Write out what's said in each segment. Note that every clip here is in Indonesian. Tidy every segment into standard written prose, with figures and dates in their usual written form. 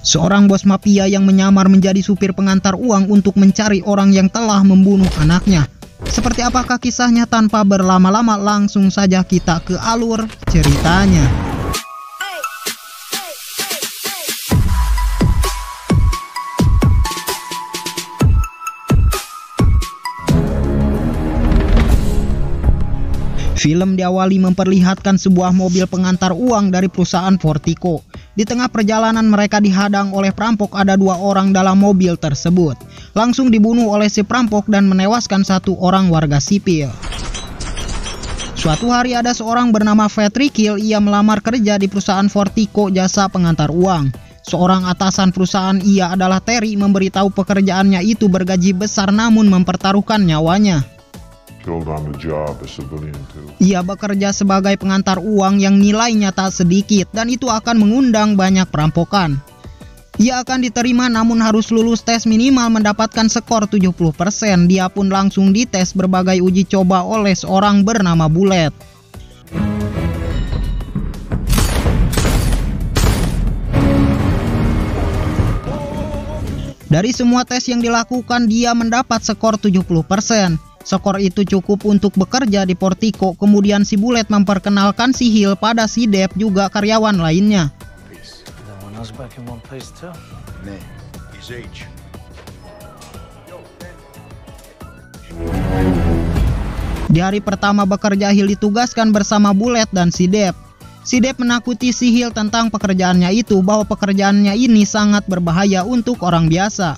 Seorang bos mafia yang menyamar menjadi supir pengantar uang untuk mencari orang yang telah membunuh anaknya. Seperti apakah kisahnya? Tanpa berlama-lama langsung saja kita ke alur ceritanya. Film diawali memperlihatkan sebuah mobil pengantar uang dari perusahaan Fortico. Di tengah perjalanan mereka dihadang oleh perampok. Ada 2 orang dalam mobil tersebut. Langsung dibunuh oleh si perampok dan menewaskan 1 orang warga sipil. Suatu hari ada seorang bernama Patrick Hill. Ia melamar kerja di perusahaan Fortico jasa pengantar uang. Seorang atasan perusahaan, ia adalah Terry, memberitahu pekerjaannya itu bergaji besar namun mempertaruhkan nyawanya. Ia bekerja sebagai pengantar uang yang nilainya tak sedikit dan itu akan mengundang banyak perampokan. Ia akan diterima namun harus lulus tes minimal mendapatkan skor 70%. Dia pun langsung dites berbagai uji coba oleh seorang bernama Bullet. Dari semua tes yang dilakukan, dia mendapat skor 70%. Skor itu cukup untuk bekerja di Fortico. Kemudian si Bullet memperkenalkan si Hill pada si Deb, juga karyawan lainnya. Di hari pertama bekerja, Hill ditugaskan bersama Bullet dan si Deb. Si Deb menakuti si Hill tentang pekerjaannya itu, bahwa pekerjaannya ini sangat berbahaya untuk orang biasa.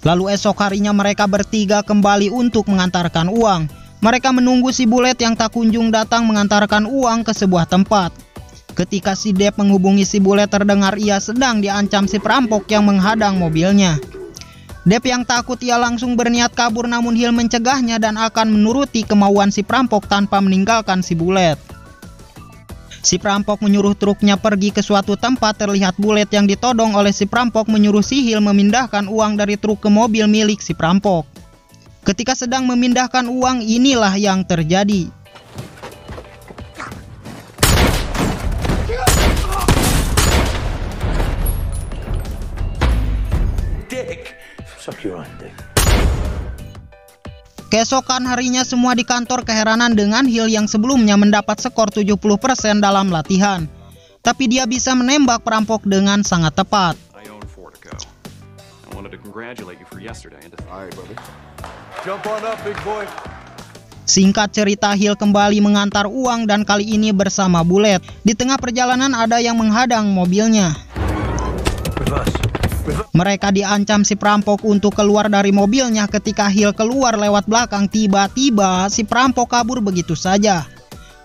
Lalu esok harinya mereka bertiga kembali untuk mengantarkan uang. Mereka menunggu si Bullet yang tak kunjung datang mengantarkan uang ke sebuah tempat. Ketika si Deb menghubungi si Bullet, terdengar ia sedang diancam si perampok yang menghadang mobilnya. Deb yang takut, ia langsung berniat kabur namun Hill mencegahnya dan akan menuruti kemauan si perampok tanpa meninggalkan si Bullet. Si perampok menyuruh truknya pergi ke suatu tempat. Terlihat Bullet yang ditodong oleh si perampok menyuruh si Hill memindahkan uang dari truk ke mobil milik si perampok. Ketika sedang memindahkan uang, inilah yang terjadi. Keesokan harinya semua di kantor keheranan dengan Hill yang sebelumnya mendapat skor 70% dalam latihan. Tapi dia bisa menembak perampok dengan sangat tepat. Singkat cerita, Hill kembali mengantar uang dan kali ini bersama Bullet. Di tengah perjalanan ada yang menghadang mobilnya. Mereka diancam si perampok untuk keluar dari mobilnya. Ketika Hill keluar lewat belakang, tiba-tiba si perampok kabur begitu saja.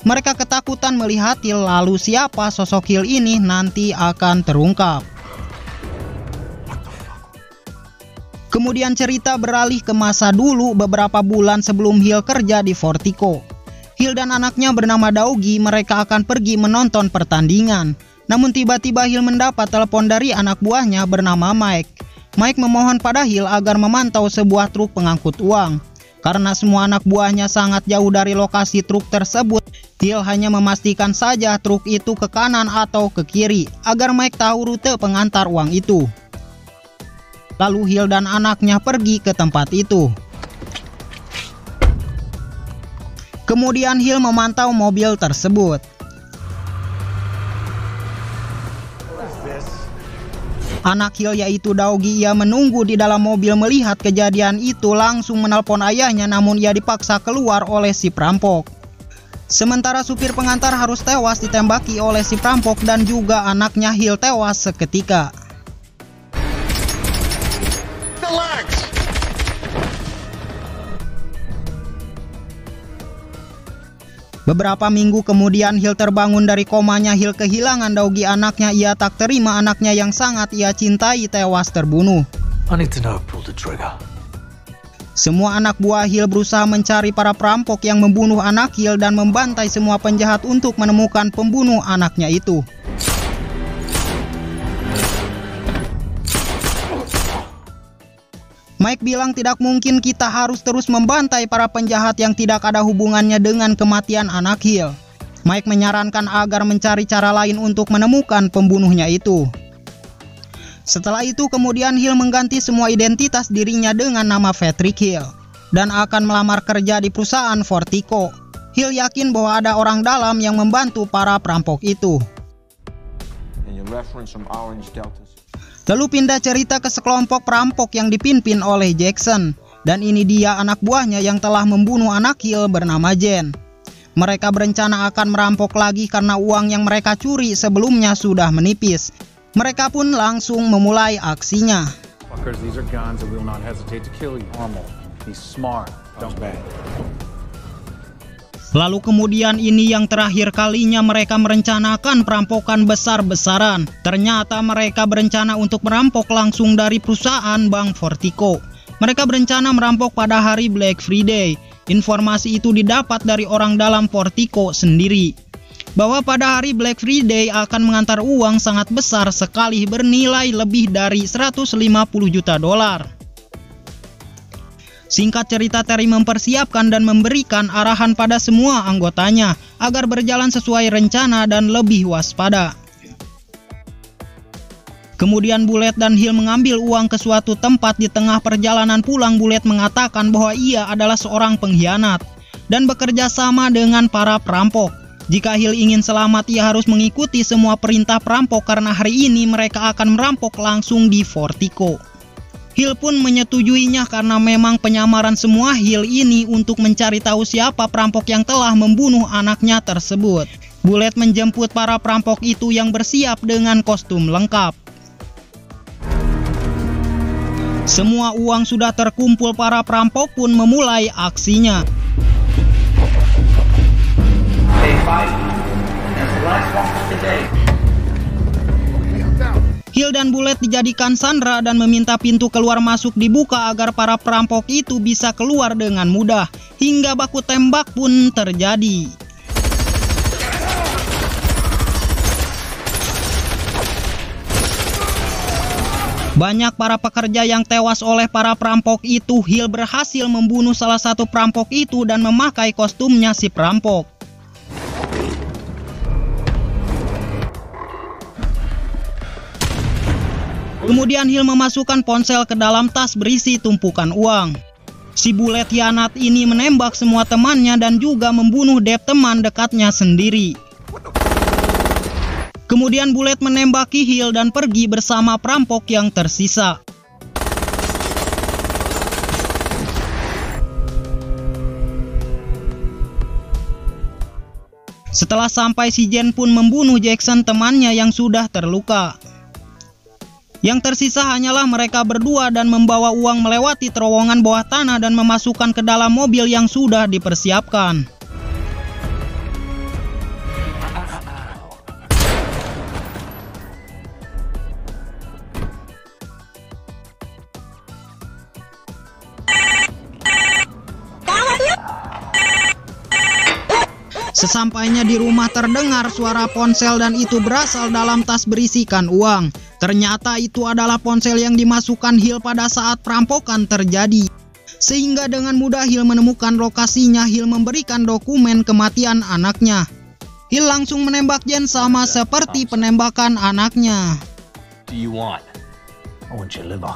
Mereka ketakutan melihat Hill. Lalu siapa sosok Hill ini nanti akan terungkap. Kemudian cerita beralih ke masa dulu, beberapa bulan sebelum Hill kerja di Fortico. Hill dan anaknya bernama Dougie, mereka akan pergi menonton pertandingan. Namun tiba-tiba Hill mendapat telepon dari anak buahnya bernama Mike. Mike memohon pada Hill agar memantau sebuah truk pengangkut uang. Karena semua anak buahnya sangat jauh dari lokasi truk tersebut, Hill hanya memastikan saja truk itu ke kanan atau ke kiri, agar Mike tahu rute pengantar uang itu. Lalu Hill dan anaknya pergi ke tempat itu. Kemudian Hill memantau mobil tersebut. Anak Hill yaitu Dougie, ia menunggu di dalam mobil. Melihat kejadian itu langsung menelpon ayahnya, namun ia dipaksa keluar oleh si perampok. Sementara supir pengantar harus tewas ditembaki oleh si perampok dan juga anaknya Hill tewas seketika. Beberapa minggu kemudian Hill terbangun dari komanya. Hill kehilangan Dougie anaknya. Ia tak terima anaknya yang sangat ia cintai tewas terbunuh. Semua anak buah Hill berusaha mencari para perampok yang membunuh anak Hill dan membantai semua penjahat untuk menemukan pembunuh anaknya itu. Mike bilang tidak mungkin kita harus terus membantai para penjahat yang tidak ada hubungannya dengan kematian anak Hill. Mike menyarankan agar mencari cara lain untuk menemukan pembunuhnya itu. Setelah itu kemudian Hill mengganti semua identitas dirinya dengan nama Patrick Hill dan akan melamar kerja di perusahaan Fortico. Hill yakin bahwa ada orang dalam yang membantu para perampok itu. Lalu pindah cerita ke sekelompok perampok yang dipimpin oleh Jackson. Dan ini dia anak buahnya yang telah membunuh anak Hill bernama Jen. Mereka berencana akan merampok lagi karena uang yang mereka curi sebelumnya sudah menipis. Mereka pun langsung memulai aksinya. Lalu kemudian ini yang terakhir kalinya mereka merencanakan perampokan besar-besaran. Ternyata mereka berencana untuk merampok langsung dari perusahaan Bank Fortico. Mereka berencana merampok pada hari Black Friday. Informasi itu didapat dari orang dalam Fortico sendiri. Bahwa pada hari Black Friday akan mengantar uang sangat besar sekali bernilai lebih dari 150 juta dolar. Singkat cerita, Terry mempersiapkan dan memberikan arahan pada semua anggotanya agar berjalan sesuai rencana dan lebih waspada. Kemudian Bullet dan Hill mengambil uang ke suatu tempat. Di tengah perjalanan pulang, Bullet mengatakan bahwa ia adalah seorang pengkhianat dan bekerja sama dengan para perampok. Jika Hill ingin selamat, ia harus mengikuti semua perintah perampok karena hari ini mereka akan merampok langsung di Fortico. Hill pun menyetujuinya karena memang penyamaran semua Hill ini untuk mencari tahu siapa perampok yang telah membunuh anaknya tersebut. Bullet menjemput para perampok itu yang bersiap dengan kostum lengkap. Semua uang sudah terkumpul, para perampok pun memulai aksinya. Hill dan Bullet dijadikan sandera dan meminta pintu keluar masuk dibuka agar para perampok itu bisa keluar dengan mudah. Hingga baku tembak pun terjadi. Banyak para pekerja yang tewas oleh para perampok itu. Hill berhasil membunuh salah satu perampok itu dan memakai kostumnya si perampok. Kemudian Hill memasukkan ponsel ke dalam tas berisi tumpukan uang. Si Bullet hianat ini menembak semua temannya dan juga membunuh Dave, teman dekatnya sendiri. Kemudian Bullet menembaki Hill dan pergi bersama perampok yang tersisa. Setelah sampai, si Jen pun membunuh Jackson, temannya yang sudah terluka. Yang tersisa hanyalah mereka berdua dan membawa uang melewati terowongan bawah tanah dan memasukkan ke dalam mobil yang sudah dipersiapkan. Sesampainya di rumah terdengar suara ponsel dan itu berasal dalam tas berisikan uang. Ternyata itu adalah ponsel yang dimasukkan Hill pada saat perampokan terjadi. Sehingga dengan mudah Hill menemukan lokasinya. Hill memberikan dokumen kematian anaknya. Hill langsung menembak Jen sama seperti penembakan anaknya. Do you want? I want your liver.